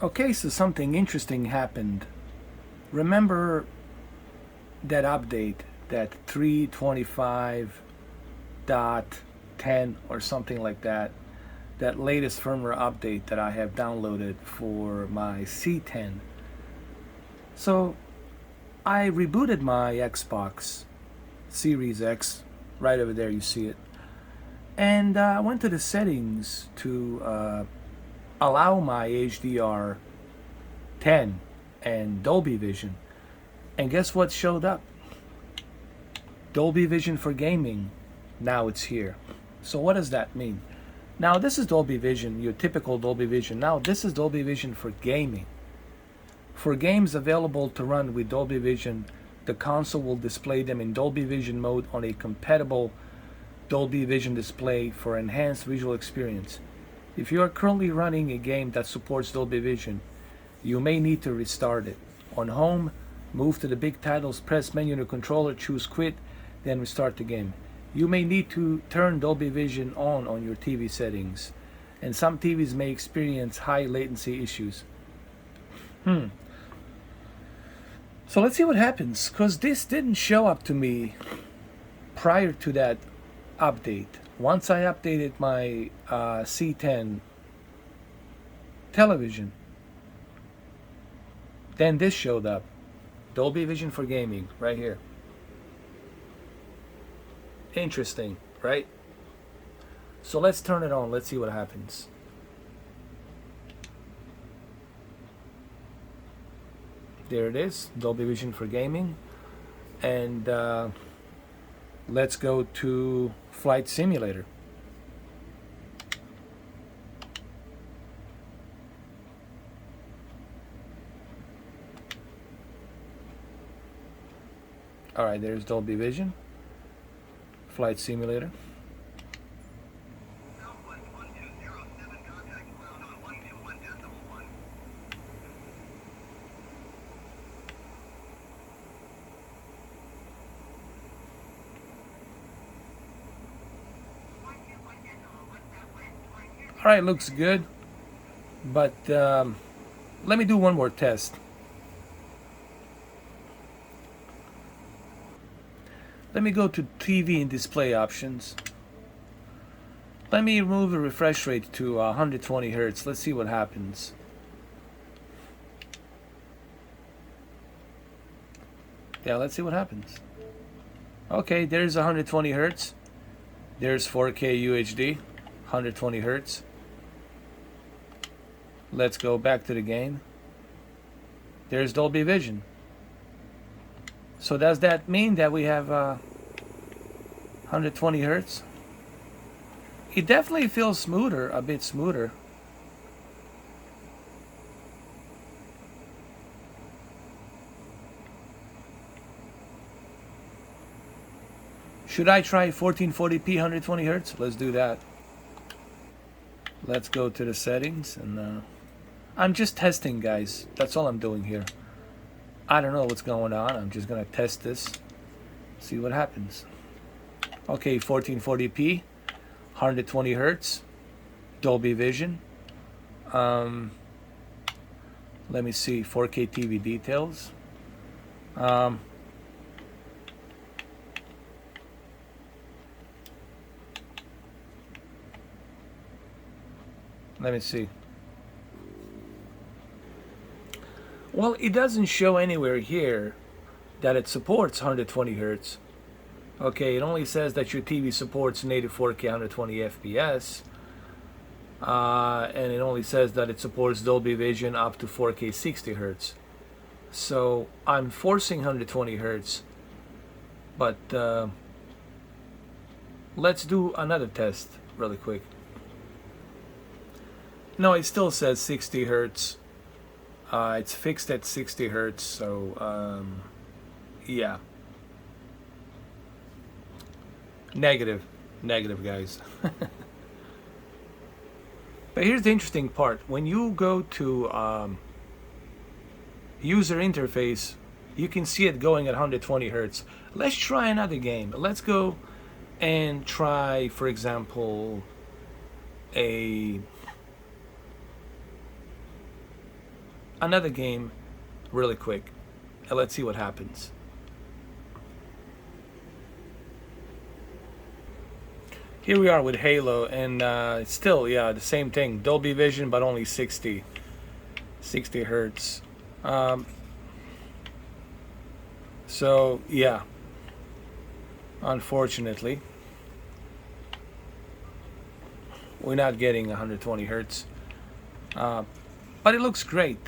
Okay, so something interesting happened. Remember that update, that 3.25.10 or something like that, that latest firmware update that I have downloaded for my C10. So I rebooted my Xbox Series X, right over there you see it, and I went to the settings to allow my HDR 10 and Dolby Vision. And guess what showed up? Dolby Vision for gaming. Now it's here. So what does that mean? Now this is Dolby Vision, your typical Dolby Vision. Now this is Dolby Vision for gaming. For games available to run with Dolby Vision, the console will display them in Dolby Vision mode on a compatible Dolby Vision display for enhanced visual experience. If you are currently running a game that supports Dolby Vision, you may need to restart it. On home, move to the big titles, press menu on the controller, choose quit, then restart the game. You may need to turn Dolby Vision on your TV settings, and some TVs may experience high latency issues. So let's see what happens, because this didn't show up to me prior to that update. Once I updated my C10 television, then this showed up. Dolby Vision for gaming, right here. Interesting, right? So let's turn it on. Let's see what happens. There it is, Dolby Vision for gaming. And let's go to Flight Simulator. Alright, there's Dolby Vision, Flight Simulator. Alright, looks good, but let me do one more test. Let me go to TV and display options. Let me remove the refresh rate to 120 Hz. Let's see what happens. Yeah, let's see what happens. Okay, there's 120 Hz. There's 4K UHD, 120 Hz. Let's go back to the game. There's Dolby Vision. So does that mean that we have 120 Hz? It definitely feels smoother, a bit smoother. Should I try 1440p 120 Hz? Let's do that. Let's go to the settings, and I'm just testing, guys. That's all I'm doing here. I don't know what's going on. I'm just gonna test this, see what happens. Okay, 1440p, 120 Hz, Dolby Vision. Let me see 4K TV details. Let me see. Well, it doesn't show anywhere here that it supports 120 Hz. Okay, it only says that your TV supports native 4K 120 FPS. And it only says that it supports Dolby Vision up to 4K 60 Hz. So I'm forcing 120 Hz. But let's do another test really quick. No, it still says 60 Hz. It's fixed at 60 Hz, so yeah. Negative, guys. But here's the interesting part. When you go to user interface, you can see it going at 120 Hz. Let's try another game. Let's go and try, for example, a another game really quick, and let's see what happens. Here we are with Halo, and still, yeah, the same thing. Dolby Vision, but only 60 hertz. So, yeah. Unfortunately, we're not getting 120 hertz. But it looks great.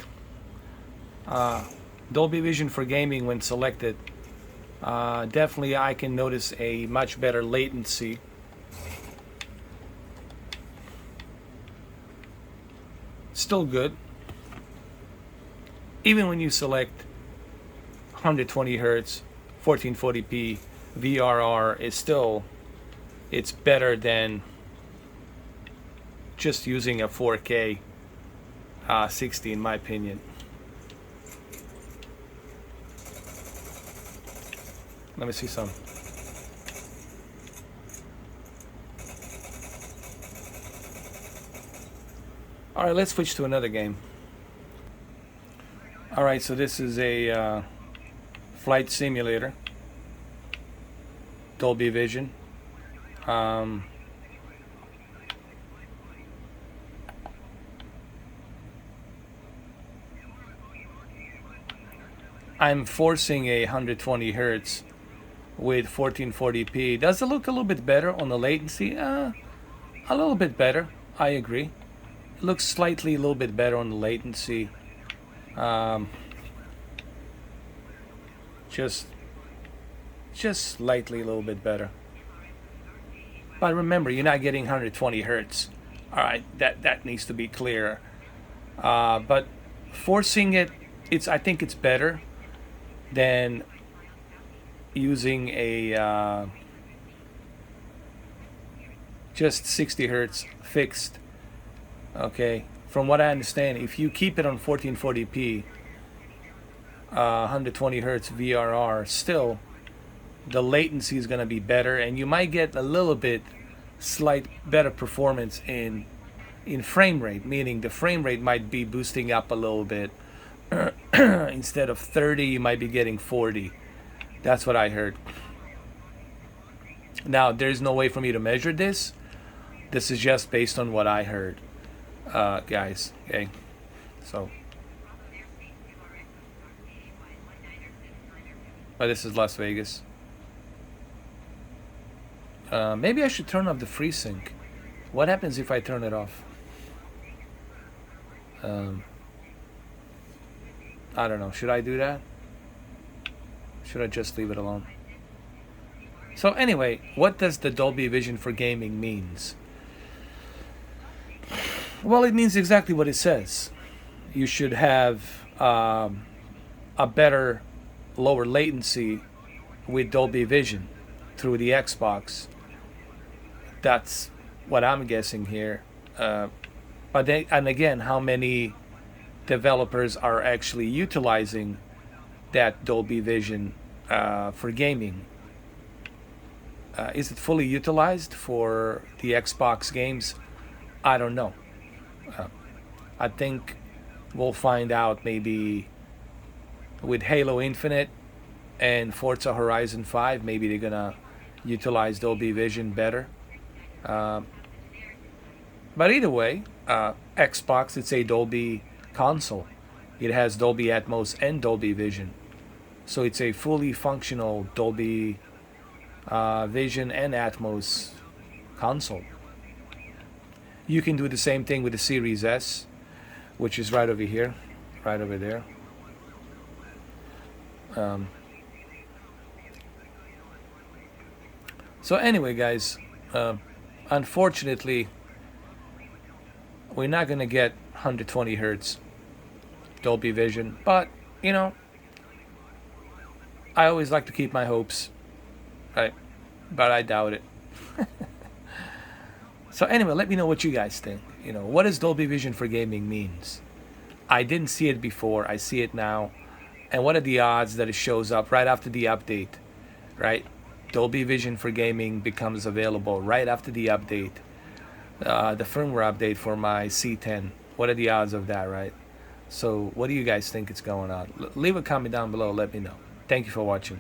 Dolby Vision for gaming, when selected, definitely I can notice a much better latency. Still good. Even when you select 120 hertz, 1440p, VRR is still, it's better than just using a 4K 60 in my opinion. Let me see some. Alright, let's switch to another game. Alright, so this is a flight simulator. Dolby Vision. I'm forcing a 120 hertz with 1440p. Does it look a little bit better on the latency? A little bit better, I agree. It looks slightly a little bit better on the latency. Just slightly a little bit better. But remember, you're not getting 120 hertz. All right, that needs to be clear. But forcing it, I think it's better than using a just 60 hertz fixed. Okay, from what I understand, if you keep it on 1440p, 120 hertz VRR, still the latency is going to be better, and you might get a little bit slight better performance in frame rate, meaning the frame rate might be boosting up a little bit. Instead of 30, you might be getting 40. That's what I heard. Now, there's no way for me to measure this. This is just based on what I heard, guys. Okay, so. But this is Las Vegas. Maybe I should turn off the FreeSync. What happens if I turn it off? I don't know. Should I do that? Should I just leave it alone? So anyway, what does the Dolby Vision for gaming means? Well, it means exactly what it says. You should have a better, lower latency with Dolby Vision through the Xbox. That's what I'm guessing here. But then, and again, how many developers are actually utilizing that Dolby Vision for gaming? Is it fully utilized for the Xbox games? I don't know. I think we'll find out maybe with Halo Infinite and Forza Horizon 5. Maybe they're gonna utilize Dolby Vision better. But either way, Xbox, it's a Dolby console. It has Dolby Atmos and Dolby Vision. So it's a fully functional Dolby Vision and Atmos console. You can do the same thing with the Series S, which is right over here, right over there. So anyway, guys, unfortunately, we're not going to get 120 hertz Dolby Vision, but you know, I always like to keep my hopes, right? But I doubt it. So anyway, let me know what you guys think. You know, what does Dolby Vision for gaming means? I didn't see it before. I see it now. And what are the odds that it shows up right after the update, right? Dolby Vision for gaming becomes available right after the update, the firmware update for my C10. What are the odds of that, right? So what do you guys think is going on? Leave a comment down below. Let me know. Thank you for watching.